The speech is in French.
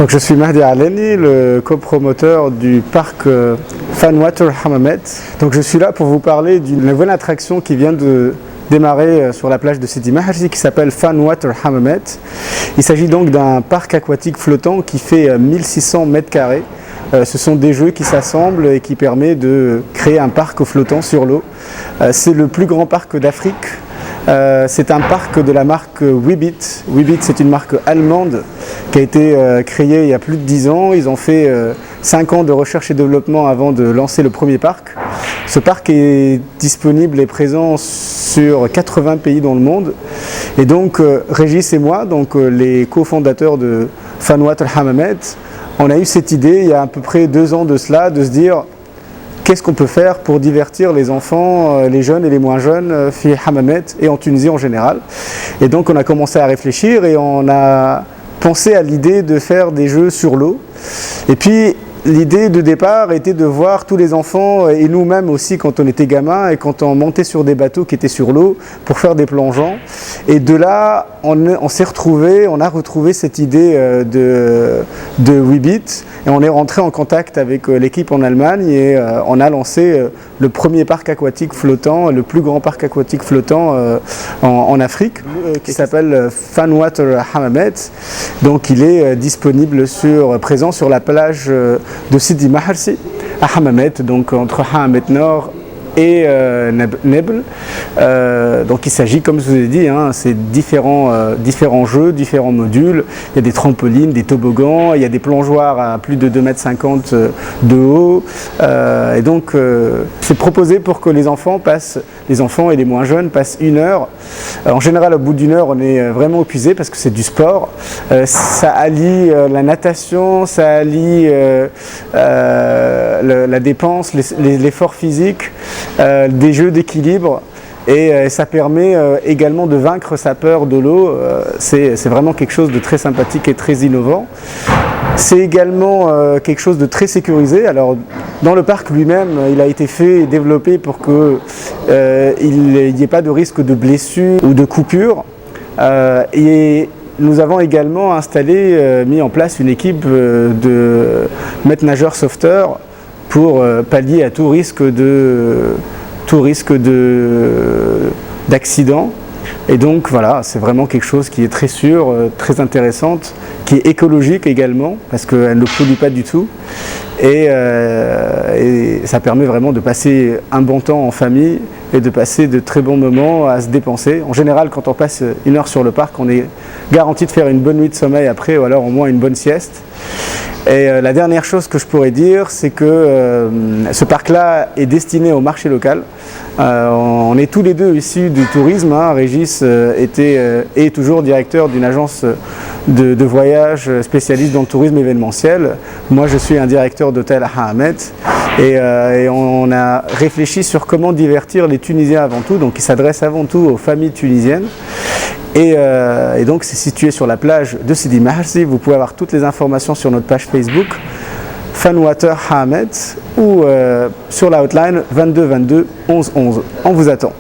Donc je suis Mahdi Aleni, le copromoteur du parc Fanwater Hammamet. Donc je suis là pour vous parler d'une nouvelle attraction qui vient de démarrer sur la plage de Sidi Maharji qui s'appelle Fanwater Hammamet. Il s'agit donc d'un parc aquatique flottant qui fait 1600 mètres carrés. Ce sont des jeux qui s'assemblent et qui permettent de créer un parc flottant sur l'eau. C'est le plus grand parc d'Afrique. C'est un parc de la marque Weebit. Weebit, c'est une marque allemande qui a été créée il y a plus de 10 ans. Ils ont fait 5 ans de recherche et développement avant de lancer le premier parc. Ce parc est disponible et présent sur 80 pays dans le monde. Et donc Régis et moi, donc, les cofondateurs de Fanwater Hammamet, on a eu cette idée il y a à peu près 2 ans de cela, de se dire qu'est-ce qu'on peut faire pour divertir les enfants, les jeunes et les moins jeunes, fi Hammamet et en Tunisie en général. Et donc on a commencé à réfléchir et on a pensé à l'idée de faire des jeux sur l'eau. Et puis l'idée de départ était de voir tous les enfants et nous-mêmes aussi quand on était gamins et quand on montait sur des bateaux qui étaient sur l'eau pour faire des plongeons. Et de là, on s'est retrouvé, on a retrouvé cette idée de Weebit et on est rentré en contact avec l'équipe en Allemagne et on a lancé le premier parc aquatique flottant, le plus grand parc aquatique flottant en Afrique qui s'appelle Fanwater Hammamet. Donc il est disponible présent sur la plage de Sidi Maharji à Hammamet, donc entre Hammamet Nord et Nebel. Donc il s'agit, comme je vous ai dit, c'est différents jeux, différents modules. Il y a des trampolines, des toboggans, il y a des plongeoires à plus de 2,50 m de haut. Et donc c'est proposé pour que les enfants et les moins jeunes passent 1 heure. En général, au bout d'1 heure, on est vraiment épuisé parce que c'est du sport. Ça allie la natation, ça allie la dépense, l'effort physique. Des jeux d'équilibre et ça permet également de vaincre sa peur de l'eau. C'est vraiment quelque chose de très sympathique et très innovant. C'est également quelque chose de très sécurisé. Alors dans le parc lui-même, il a été fait et développé pour qu'il n'y ait pas de risque de blessure ou de coupure. Et nous avons également mis en place une équipe de maîtres nageurs sauveteurs pour pallier à tout risque d'accident. Et donc voilà, c'est vraiment quelque chose qui est très sûr, très intéressante, qui est écologique également, parce qu'elle ne pollue pas du tout. Et ça permet vraiment de passer un bon temps en famille et de passer de très bons moments à se dépenser. En général, quand on passe 1 heure sur le parc, on est garanti de faire une bonne nuit de sommeil après, ou alors au moins une bonne sieste. Et la dernière chose que je pourrais dire, c'est que ce parc-là est destiné au marché local. On est tous les deux issus du tourisme. Régis est toujours directeur d'une agence de voyage spécialiste dans le tourisme événementiel. Moi, je suis un directeur d'hôtel à Hammamet. Et on a réfléchi sur comment divertir les Tunisiens avant tout. Donc, il s'adresse avant tout aux familles tunisiennes. Et donc c'est situé sur la plage de Sidi Maharji. Vous pouvez avoir toutes les informations sur notre page Facebook Fanwater Hammamet ou sur la hotline 22 22 11 11. On vous attend.